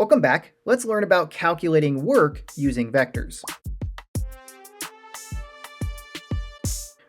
Welcome back. Let's learn about calculating work using vectors.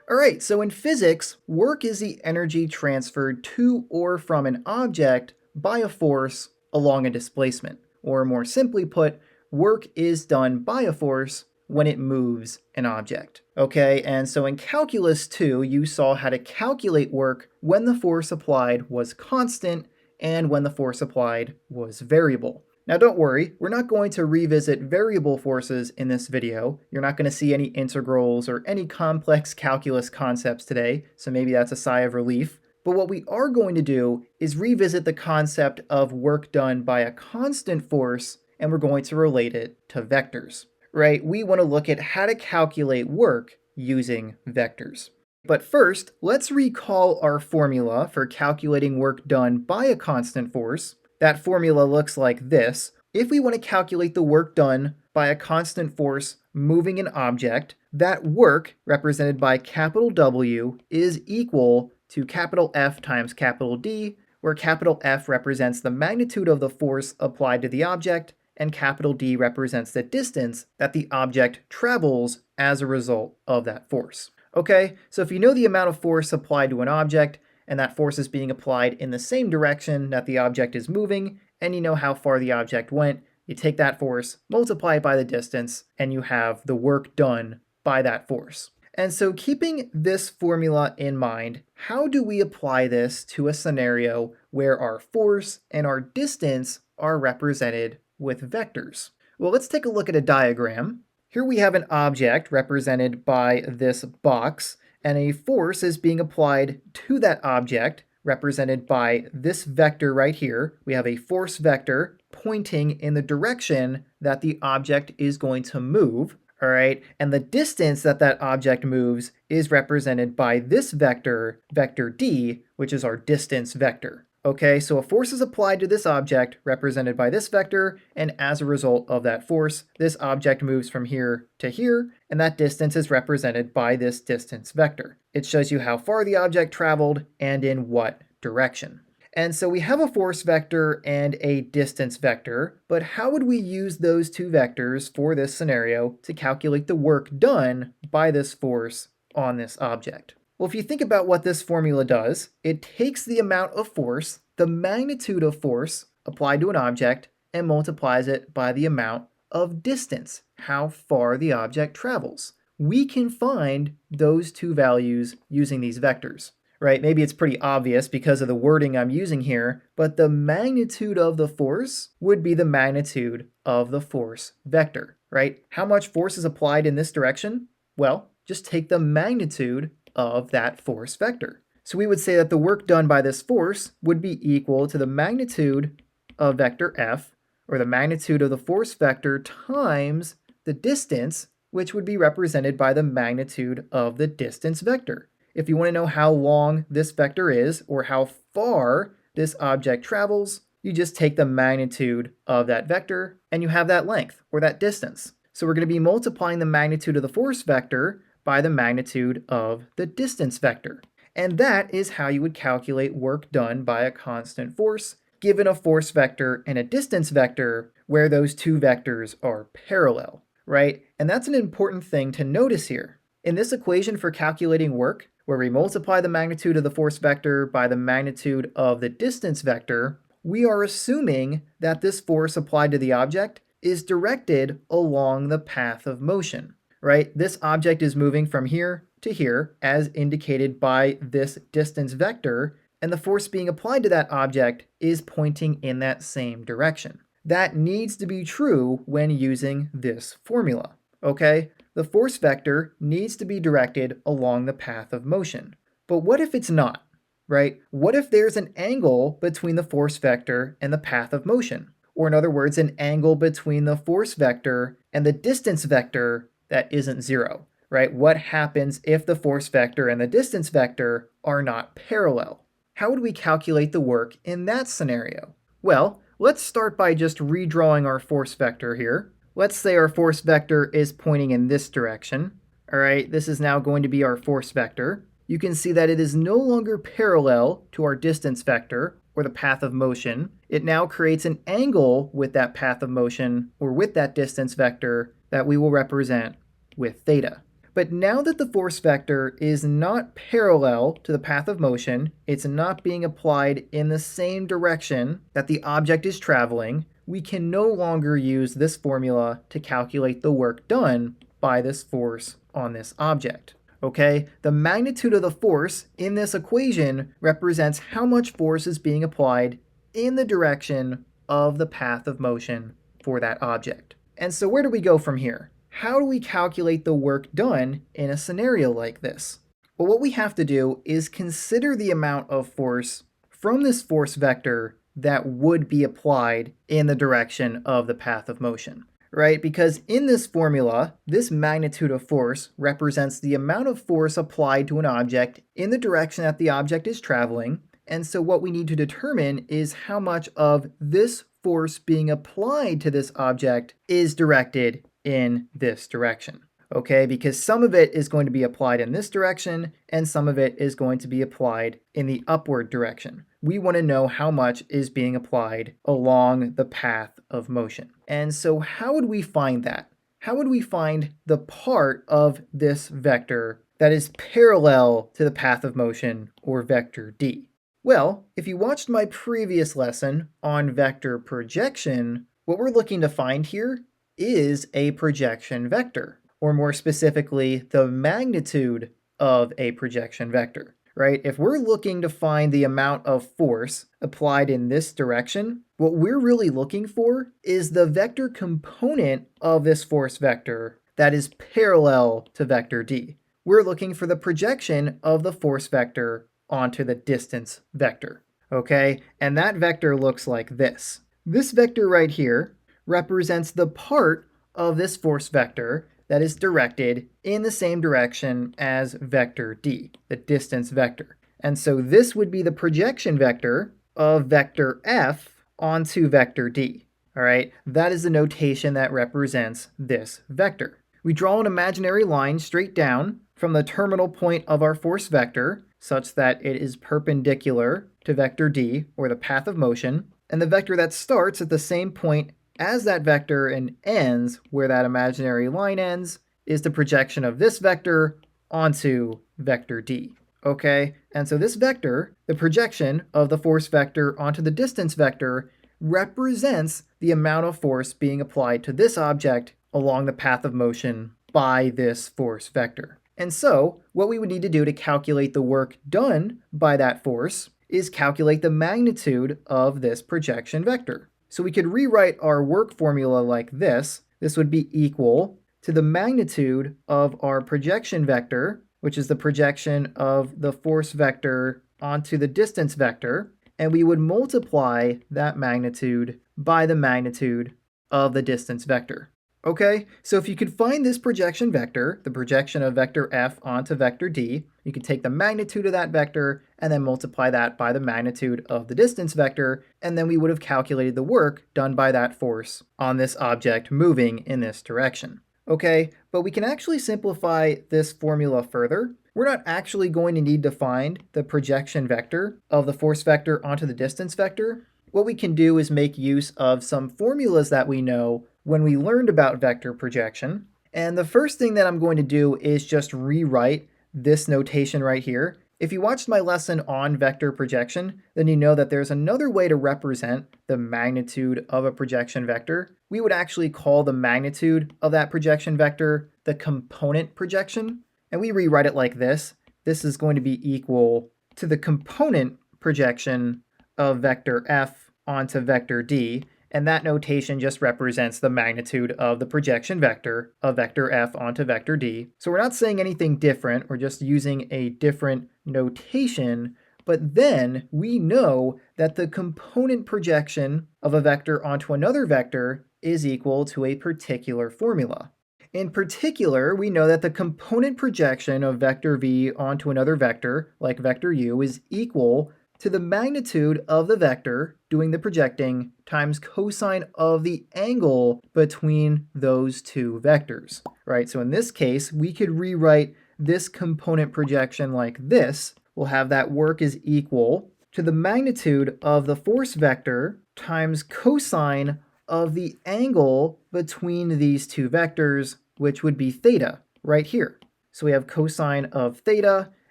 Alright, so in physics, work is the energy transferred to or from an object by a force along a displacement. Or more simply put, work is done by a force when it moves an object. Okay, and so in Calculus 2, you saw how to calculate work when the force applied was constant and when the force applied was variable. Now don't worry, we're not going to revisit variable forces in this video. You're not going to see any integrals or any complex calculus concepts today, so maybe that's a sigh of relief. But what we are going to do is revisit the concept of work done by a constant force, and we're going to relate it to vectors. Right? We want to look at how to calculate work using vectors. But first, let's recall our formula for calculating work done by a constant force. That formula looks like this. If we want to calculate the work done by a constant force moving an object, that work, represented by capital W, is equal to capital F times capital D, where capital F represents the magnitude of the force applied to the object, and capital D represents the distance that the object travels as a result of that force. Okay, so if you know the amount of force applied to an object, and that force is being applied in the same direction that the object is moving, and you know how far the object went, you take that force, multiply it by the distance, and you have the work done by that force. And so keeping this formula in mind, how do we apply this to a scenario where our force and our distance are represented with vectors? Well, let's take a look at a diagram. Here we have an object represented by this box, and a force is being applied to that object, represented by this vector right here. We have a force vector pointing in the direction that the object is going to move, all right? And the distance that that object moves is represented by this vector, vector D, which is our distance vector. Okay, so a force is applied to this object represented by this vector, and as a result of that force, this object moves from here to here, and that distance is represented by this distance vector. It shows you how far the object traveled and in what direction. And so we have a force vector and a distance vector, but how would we use those two vectors for this scenario to calculate the work done by this force on this object? Well, if you think about what this formula does, it takes the amount of force, the magnitude of force applied to an object, and multiplies it by the amount of distance, how far the object travels. We can find those two values using these vectors, right? Maybe it's pretty obvious because of the wording I'm using here, but the magnitude of the force would be the magnitude of the force vector, right? How much force is applied in this direction? Well, just take the magnitude of that force vector. So we would say that the work done by this force would be equal to the magnitude of vector F, or the magnitude of the force vector times the distance, which would be represented by the magnitude of the distance vector. If you want to know how long this vector is, or how far this object travels, you just take the magnitude of that vector, and you have that length, or that distance. So we're going to be multiplying the magnitude of the force vector by the magnitude of the distance vector. And that is how you would calculate work done by a constant force, given a force vector and a distance vector, where those two vectors are parallel, right? And that's an important thing to notice here. In this equation for calculating work, where we multiply the magnitude of the force vector by the magnitude of the distance vector, we are assuming that this force applied to the object is directed along the path of motion. Right? This object is moving from here to here, as indicated by this distance vector, and the force being applied to that object is pointing in that same direction. That needs to be true when using this formula, okay? The force vector needs to be directed along the path of motion. But what if it's not, right? What if there's an angle between the force vector and the path of motion? Or in other words, an angle between the force vector and the distance vector that isn't zero, right? What happens if the force vector and the distance vector are not parallel? How would we calculate the work in that scenario? Well, let's start by just redrawing our force vector here. Let's say our force vector is pointing in this direction. All right, this is now going to be our force vector. You can see that it is no longer parallel to our distance vector, or the path of motion, it now creates an angle with that path of motion or with that distance vector that we will represent with theta. But now that the force vector is not parallel to the path of motion, it's not being applied in the same direction that the object is traveling, we can no longer use this formula to calculate the work done by this force on this object. Okay, the magnitude of the force in this equation represents how much force is being applied in the direction of the path of motion for that object. And so where do we go from here? How do we calculate the work done in a scenario like this? Well, what we have to do is consider the amount of force from this force vector that would be applied in the direction of the path of motion, right? Because in this formula, this magnitude of force represents the amount of force applied to an object in the direction that the object is traveling. And so what we need to determine is how much of this force being applied to this object is directed in this direction. Okay, because some of it is going to be applied in this direction and some of it is going to be applied in the upward direction. We want to know how much is being applied along the path of motion. And so how would we find that? How would we find the part of this vector that is parallel to the path of motion, or vector d? Well, if you watched my previous lesson on vector projection, what we're looking to find here is a projection vector, or more specifically, the magnitude of a projection vector, right? If we're looking to find the amount of force applied in this direction, what we're really looking for is the vector component of this force vector that is parallel to vector d. We're looking for the projection of the force vector onto the distance vector, okay? And that vector looks like this. This vector right here represents the part of this force vector that is directed in the same direction as vector d, the distance vector. And so this would be the projection vector of vector f onto vector d. All right, that is the notation that represents this vector. We draw an imaginary line straight down from the terminal point of our force vector such that it is perpendicular to vector d, or the path of motion, and the vector that starts at the same point as that vector and ends where that imaginary line ends is the projection of this vector onto vector d. Okay, and so this vector, the projection of the force vector onto the distance vector, represents the amount of force being applied to this object along the path of motion by this force vector. And so what we would need to do to calculate the work done by that force is calculate the magnitude of this projection vector. So we could rewrite our work formula like this. This would be equal to the magnitude of our projection vector, which is the projection of the force vector onto the distance vector, and we would multiply that magnitude by the magnitude of the distance vector. Okay, so if you could find this projection vector, the projection of vector f onto vector d, you could take the magnitude of that vector and then multiply that by the magnitude of the distance vector, and then we would have calculated the work done by that force on this object moving in this direction. Okay, but we can actually simplify this formula further. We're not actually going to need to find the projection vector of the force vector onto the distance vector. What we can do is make use of some formulas that we know when we learned about vector projection. And the first thing that I'm going to do is just rewrite this notation right here. If you watched my lesson on vector projection, then you know that there's another way to represent the magnitude of a projection vector. We would actually call the magnitude of that projection vector the component projection. And we rewrite it like this. This is going to be equal to the component projection of vector f onto vector d. And that notation just represents the magnitude of the projection vector of vector f onto vector d. So we're not saying anything different, we're just using a different notation, but then we know that the component projection of a vector onto another vector is equal to a particular formula. In particular, we know that the component projection of vector v onto another vector, like vector u, is equal to the magnitude of the vector doing the projecting times cosine of the angle between those two vectors, right? So in this case, we could rewrite this component projection like this. We'll have that work is equal to the magnitude of the force vector times cosine of the angle between these two vectors, which would be theta right here. So we have cosine of theta,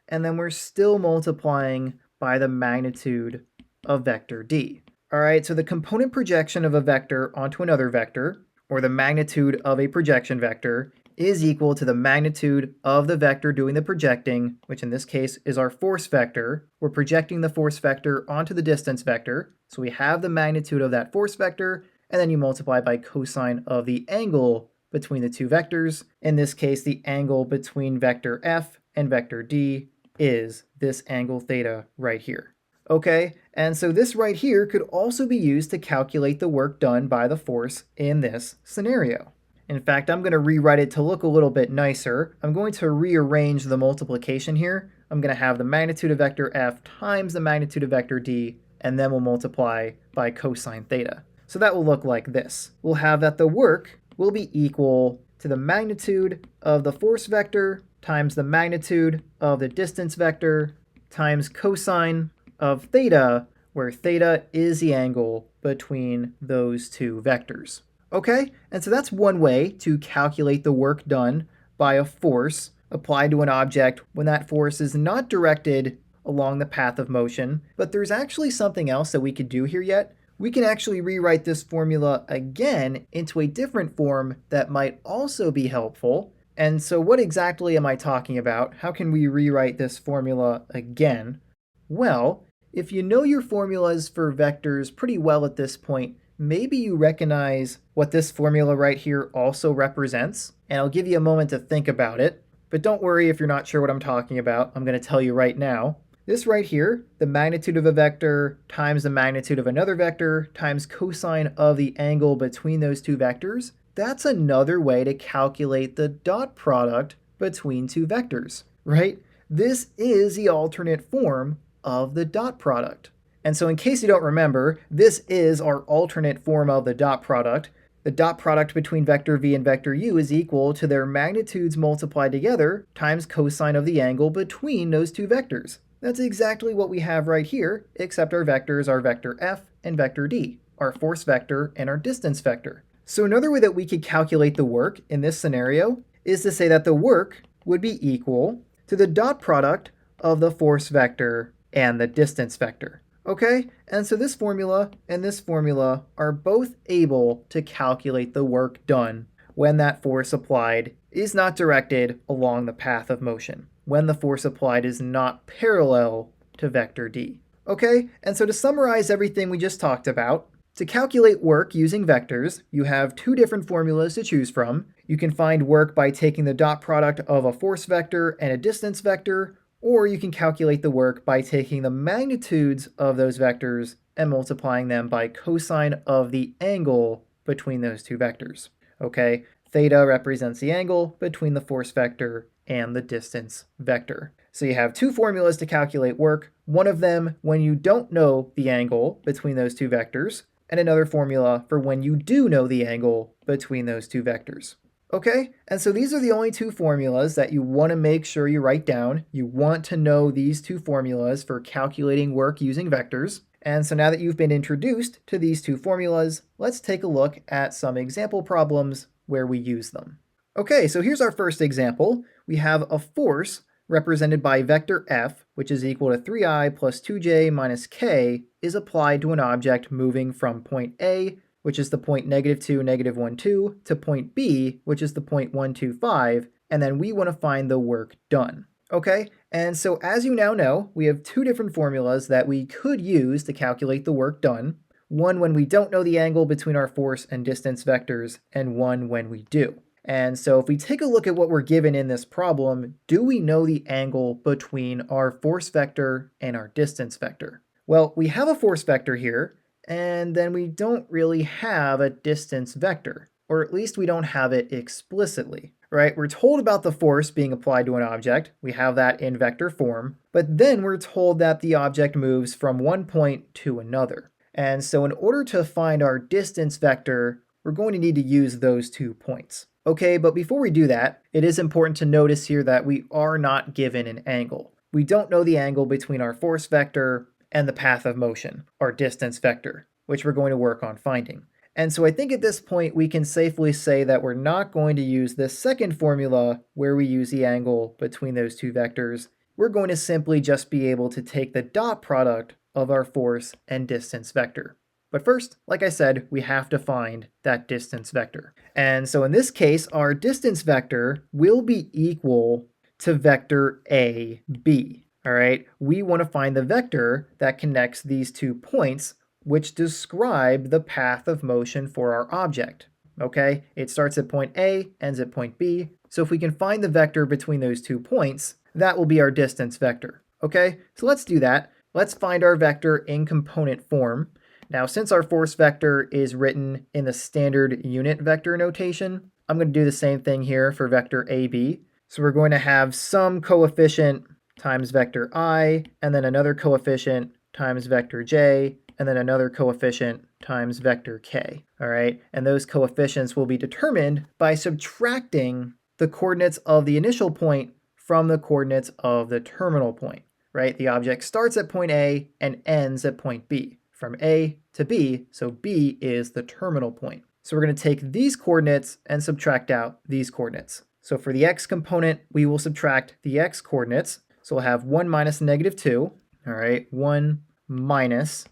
and then we're still multiplying by the magnitude of vector d. All right, so the component projection of a vector onto another vector, or the magnitude of a projection vector, is equal to the magnitude of the vector doing the projecting, which in this case is our force vector. We're projecting the force vector onto the distance vector, so we have the magnitude of that force vector, and then you multiply by cosine of the angle between the two vectors. In this case, the angle between vector f and vector d is this angle theta right here. Okay, and so this right here could also be used to calculate the work done by the force in this scenario. In fact, I'm going to rewrite it to look a little bit nicer. I'm going to rearrange the multiplication here. I'm going to have the magnitude of vector f times the magnitude of vector d, and then we'll multiply by cosine theta. So that will look like this. We'll have that the work will be equal to the magnitude of the force vector times the magnitude of the distance vector times cosine of theta, where theta is the angle between those two vectors. Okay, and so that's one way to calculate the work done by a force applied to an object when that force is not directed along the path of motion. But there's actually something else that we could do here yet. We can actually rewrite this formula again into a different form that might also be helpful. And so what exactly am I talking about? How can we rewrite this formula again? Well, if you know your formulas for vectors pretty well at this point, maybe you recognize what this formula right here also represents, and I'll give you a moment to think about it. But don't worry if you're not sure what I'm talking about. I'm going to tell you right now. This right here, the magnitude of a vector times the magnitude of another vector times cosine of the angle between those two vectors, that's another way to calculate the dot product between two vectors, right? This is the alternate form of the dot product. And so in case you don't remember, this is our alternate form of the dot product. The dot product between vector v and vector u is equal to their magnitudes multiplied together times cosine of the angle between those two vectors. That's exactly what we have right here, except our vectors are vector f and vector d, our force vector and our distance vector. So another way that we could calculate the work in this scenario is to say that the work would be equal to the dot product of the force vector and the distance vector. Okay, and so this formula and this formula are both able to calculate the work done when that force applied is not directed along the path of motion, when the force applied is not parallel to vector d. Okay, and so to summarize everything we just talked about, to calculate work using vectors, you have two different formulas to choose from. You can find work by taking the dot product of a force vector and a distance vector, or you can calculate the work by taking the magnitudes of those vectors and multiplying them by cosine of the angle between those two vectors. Okay, theta represents the angle between the force vector and the distance vector. So you have two formulas to calculate work, one of them when you don't know the angle between those two vectors, and another formula for when you do know the angle between those two vectors. Okay, and so these are the only two formulas that you want to make sure you write down. You want to know these two formulas for calculating work using vectors. And so now that you've been introduced to these two formulas, let's take a look at some example problems where we use them. Okay, so here's our first example. We have a force represented by vector f, which is equal to 3i plus 2j minus k, is applied to an object moving from point A, which is the point -2, -1, 2, to point B, which is the point 1, 2, 5, and then we want to find the work done. Okay, and so as you now know, we have two different formulas that we could use to calculate the work done. One when we don't know the angle between our force and distance vectors, and one when we do. And so if we take a look at what we're given in this problem, do we know the angle between our force vector and our distance vector? Well, we have a force vector here, and then we don't really have a distance vector, or at least we don't have it explicitly, right? We're told about the force being applied to an object. We have that in vector form, but then we're told that the object moves from one point to another. And so in order to find our distance vector, we're going to need to use those 2 points. Okay, but before we do that, it is important to notice here that we are not given an angle. We don't know the angle between our force vector and the path of motion, our distance vector, which we're going to work on finding. And so I think at this point we can safely say that we're not going to use this second formula where we use the angle between those two vectors. We're going to simply just be able to take the dot product of our force and distance vector. But first, like I said, we have to find that distance vector. And so in this case, our distance vector will be equal to vector AB. All right, we want to find the vector that connects these 2 points which describe the path of motion for our object. Okay, it starts at point A, ends at point B. So if we can find the vector between those 2 points, that will be our distance vector. Okay, so let's do that. Let's find our vector in component form. Now, since our force vector is written in the standard unit vector notation, I'm going to do the same thing here for vector AB. So we're going to have some coefficient times vector I, and then another coefficient times vector j, and then another coefficient times vector k. All right, and those coefficients will be determined by subtracting the coordinates of the initial point from the coordinates of the terminal point, right? The object starts at point A and ends at point B. From A to B, so B is the terminal point. So we're going to take these coordinates and subtract out these coordinates. So for the x component, we will subtract the x coordinates. So we'll have 1 minus negative 2, all right, 1 minus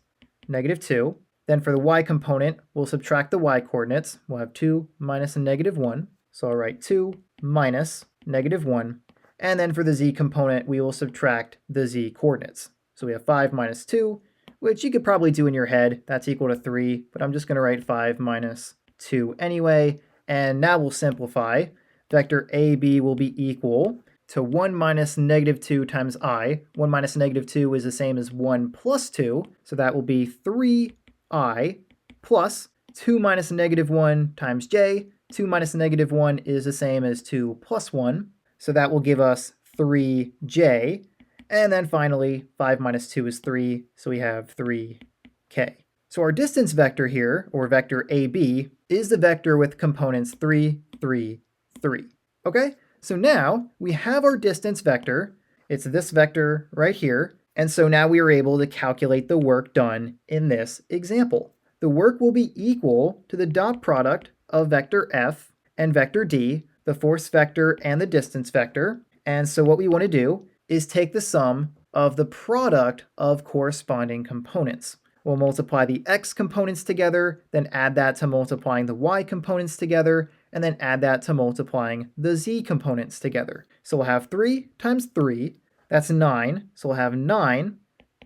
negative 2. Then for the y component, we'll subtract the y coordinates. We'll have 2 minus a negative 1. So I'll write 2 minus negative 1. And then for the z component, we will subtract the z coordinates. So we have 5 minus 2, which you could probably do in your head. That's equal to 3, but I'm just going to write 5 minus 2 anyway. And now we'll simplify. Vector AB will be equal to 1 minus negative 2 times I. 1 minus negative 2 is the same as 1 plus 2, so that will be 3I plus 2 minus negative 1 times j. 2 minus negative 1 is the same as 2 plus 1, so that will give us 3j. And then finally, 5 minus 2 is 3, so we have 3k. So our distance vector here, or vector AB, is the vector with components 3, 3, 3. Okay? So now we have our distance vector. It's this vector right here. And so now we are able to calculate the work done in this example. The work will be equal to the dot product of vector F and vector D, the force vector and the distance vector. And so what we want to do is take the sum of the product of corresponding components. We'll multiply the x components together, then add that to multiplying the y components together, and then add that to multiplying the z components together. So we'll have 3 times 3, that's 9. So we'll have 9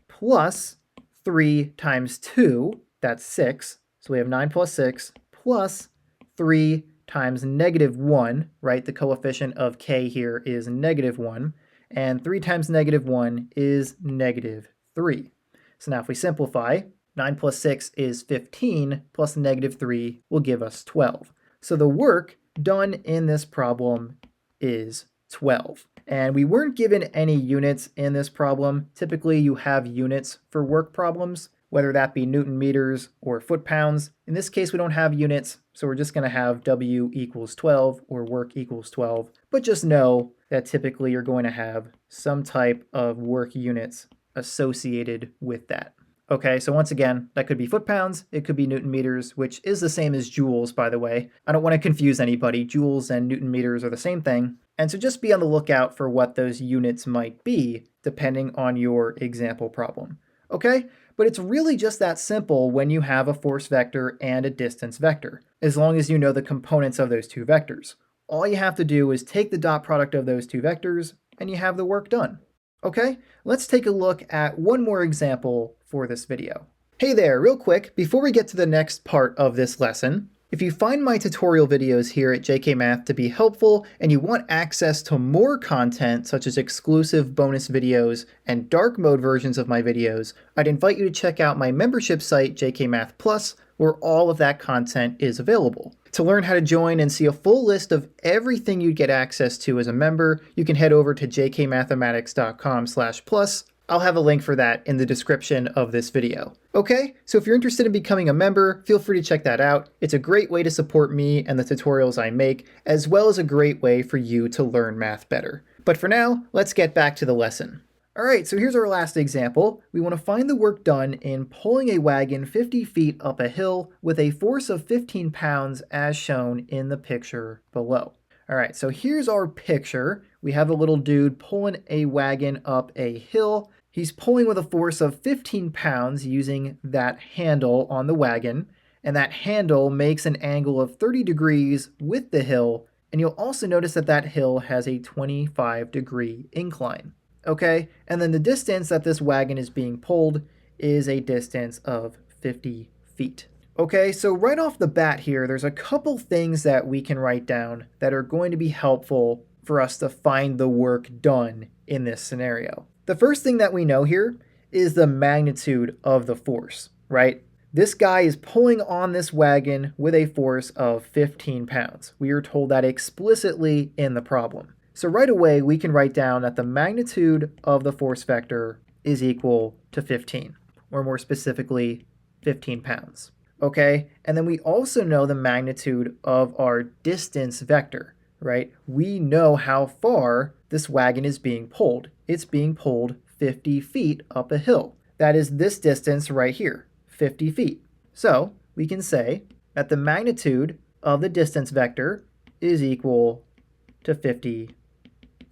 plus 3 times 2, that's 6. So we have 9 plus 6 plus 3 times negative 1, right? The coefficient of k here is negative 1. And 3 times negative 1 is negative 3. So now if we simplify, 9 plus 6 is 15, plus negative 3 will give us 12. So the work done in this problem is 12. And we weren't given any units in this problem. Typically you have units for work problems, whether that be Newton meters or foot pounds. In this case, we don't have units, so we're just going to have W equals 12 or work equals 12. But just know that typically you're going to have some type of work units associated with that. Okay, so once again, that could be foot pounds, it could be Newton meters, which is the same as joules, by the way. I don't want to confuse anybody. Joules and Newton meters are the same thing. And so just be on the lookout for what those units might be, depending on your example problem. Okay? But it's really just that simple when you have a force vector and a distance vector, as long as you know the components of those two vectors. All you have to do is take the dot product of those two vectors, and you have the work done. Okay, let's take a look at one more example for this video. Hey there, real quick, before we get to the next part of this lesson, if you find my tutorial videos here at JK Math to be helpful and you want access to more content such as exclusive bonus videos and dark mode versions of my videos, I'd invite you to check out my membership site, JK Math Plus, where all of that content is available. To learn how to join and see a full list of everything you'd get access to as a member, you can head over to jkmathematics.com/plus. I'll have a link for that in the description of this video. Okay, so if you're interested in becoming a member, feel free to check that out. It's a great way to support me and the tutorials I make, as well as a great way for you to learn math better. But for now, let's get back to the lesson. All right, so here's our last example. We want to find the work done in pulling a wagon 50 feet up a hill with a force of 15 pounds as shown in the picture below. All right, so here's our picture. We have a little dude pulling a wagon up a hill. He's pulling with a force of 15 pounds using that handle on the wagon, and that handle makes an angle of 30 degrees with the hill, and you'll also notice that that hill has a 25-degree incline. Okay, and then the distance that this wagon is being pulled is a distance of 50 feet. Okay, so right off the bat here, there's a couple things that we can write down that are going to be helpful for us to find the work done in this scenario. The first thing that we know here is the magnitude of the force, right? This guy is pulling on this wagon with a force of 15 pounds. We are told that explicitly in the problem. So right away, we can write down that the magnitude of the force vector is equal to 15, or more specifically, 15 pounds. Okay, and then we also know the magnitude of our distance vector, right? We know how far this wagon is being pulled. It's being pulled 50 feet up a hill. That is this distance right here, 50 feet. So we can say that the magnitude of the distance vector is equal to 50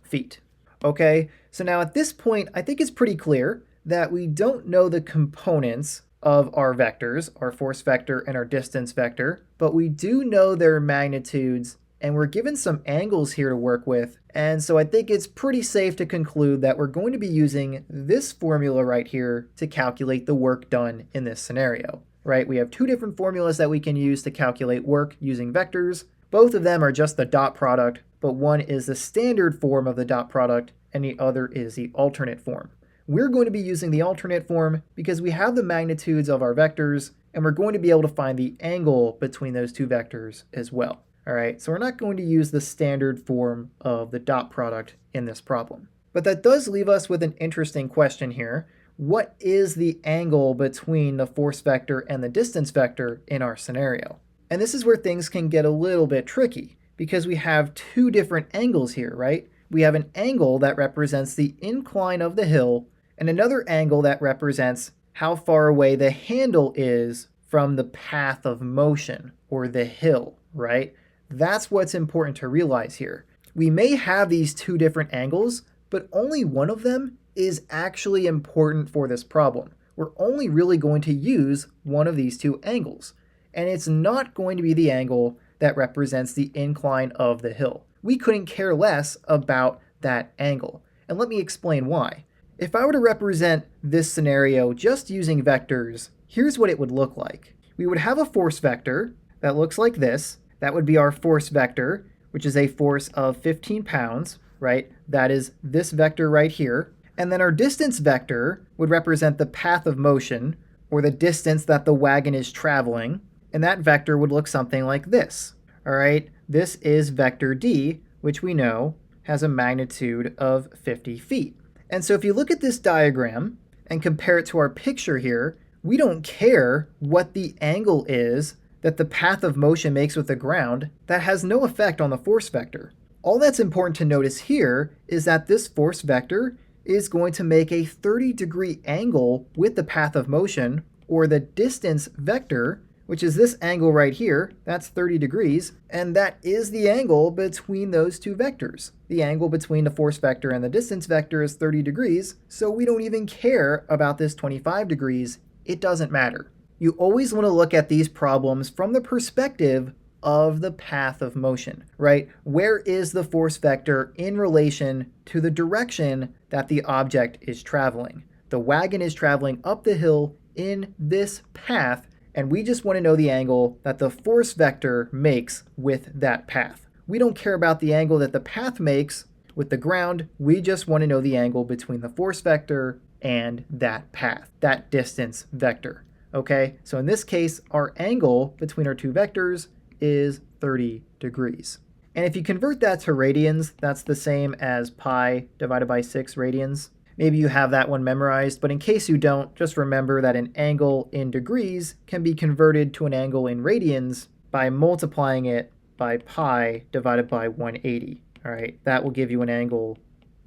feet. Okay, so now at this point, I think it's pretty clear that we don't know the components of our vectors, our force vector and our distance vector, but we do know their magnitudes, and we're given some angles here to work with. And so I think it's pretty safe to conclude that we're going to be using this formula right here to calculate the work done in this scenario, right? We have two different formulas that we can use to calculate work using vectors. Both of them are just the dot product, but one is the standard form of the dot product and the other is the alternate form. We're going to be using the alternate form because we have the magnitudes of our vectors and we're going to be able to find the angle between those two vectors as well. All right, so we're not going to use the standard form of the dot product in this problem. But that does leave us with an interesting question here. What is the angle between the force vector and the distance vector in our scenario? And this is where things can get a little bit tricky because we have two different angles here, right? We have an angle that represents the incline of the hill and another angle that represents how far away the handle is from the path of motion or the hill, right? That's what's important to realize here. We may have these two different angles, but only one of them is actually important for this problem. We're only really going to use one of these two angles, and it's not going to be the angle that represents the incline of the hill. We couldn't care less about that angle, and let me explain why. If I were to represent this scenario just using vectors, here's what it would look like. We would have a force vector that looks like this. That would be our force vector, which is a force of 15 pounds, right? That is this vector right here. And then our distance vector would represent the path of motion, or the distance that the wagon is traveling, and that vector would look something like this. All right, this is vector D, which we know has a magnitude of 50 feet. And so if you look at this diagram and compare it to our picture here, we don't care what the angle is that the path of motion makes with the ground. That has no effect on the force vector. All that's important to notice here is that this force vector is going to make a 30-degree angle with the path of motion, or the distance vector, which is this angle right here. That's 30 degrees, and that is the angle between those two vectors. The angle between the force vector and the distance vector is 30 degrees, so we don't even care about this 25 degrees. It doesn't matter. You always want to look at these problems from the perspective of the path of motion, right? Where is the force vector in relation to the direction that the object is traveling? The wagon is traveling up the hill in this path, and we just want to know the angle that the force vector makes with that path. We don't care about the angle that the path makes with the ground. We just want to know the angle between the force vector and that path, that distance vector. Okay, so in this case, our angle between our two vectors is 30 degrees. And if you convert that to radians, that's the same as pi divided by 6 radians. Maybe you have that one memorized, but in case you don't, just remember that an angle in degrees can be converted to an angle in radians by multiplying it by pi divided by 180. All right, that will give you an angle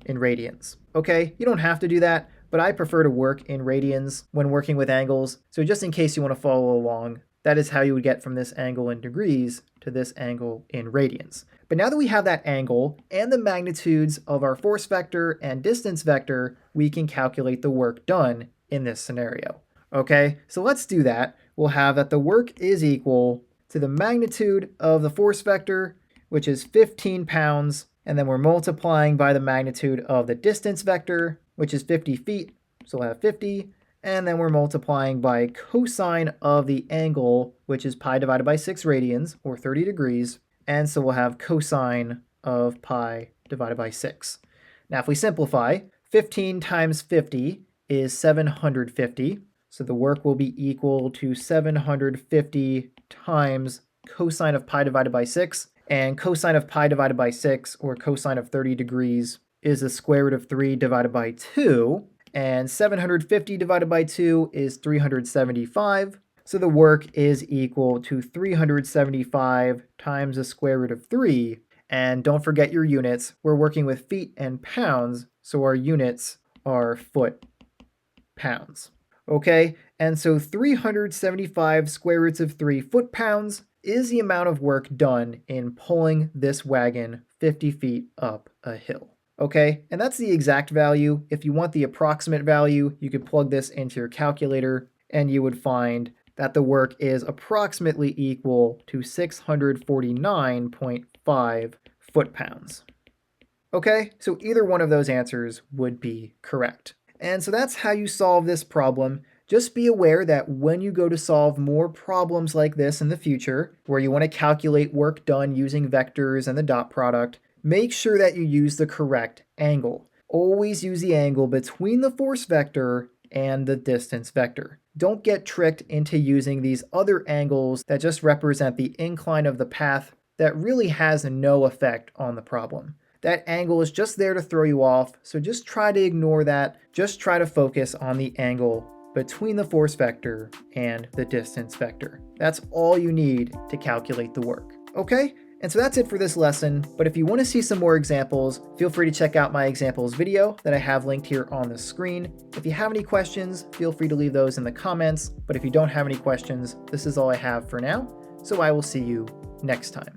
in radians. Okay, you don't have to do that, but I prefer to work in radians when working with angles. So just in case you want to follow along, that is how you would get from this angle in degrees to this angle in radians. But now that we have that angle and the magnitudes of our force vector and distance vector, we can calculate the work done in this scenario. Okay, so let's do that. We'll have that the work is equal to the magnitude of the force vector, which is 15 pounds, and then we're multiplying by the magnitude of the distance vector, which is 50 feet, so we'll have 50, and then we're multiplying by cosine of the angle, which is pi divided by 6 radians, or 30 degrees, and so we'll have cosine of pi divided by 6. Now if we simplify, 15 times 50 is 750, so the work will be equal to 750 times cosine of pi divided by 6, and cosine of pi divided by 6, or cosine of 30 degrees, is the square root of 3 divided by 2, and 750 divided by 2 is 375, so the work is equal to 375 times the square root of 3, and don't forget your units. We're working with feet and pounds, so our units are foot-pounds. Okay, and so 375 square roots of 3 foot-pounds is the amount of work done in pulling this wagon 50 feet up a hill. Okay, and that's the exact value. If you want the approximate value, you could plug this into your calculator and you would find that the work is approximately equal to 649.5 foot-pounds. Okay, so either one of those answers would be correct. And so that's how you solve this problem. Just be aware that when you go to solve more problems like this in the future, where you want to calculate work done using vectors and the dot product, make sure that you use the correct angle. Always use the angle between the force vector and the distance vector. Don't get tricked into using these other angles that just represent the incline of the path that really has no effect on the problem. That angle is just there to throw you off, so just try to ignore that. Just try to focus on the angle between the force vector and the distance vector. That's all you need to calculate the work. Okay? And so that's it for this lesson, but if you want to see some more examples, feel free to check out my examples video that I have linked here on the screen. If you have any questions, feel free to leave those in the comments, but if you don't have any questions, this is all I have for now, so I will see you next time.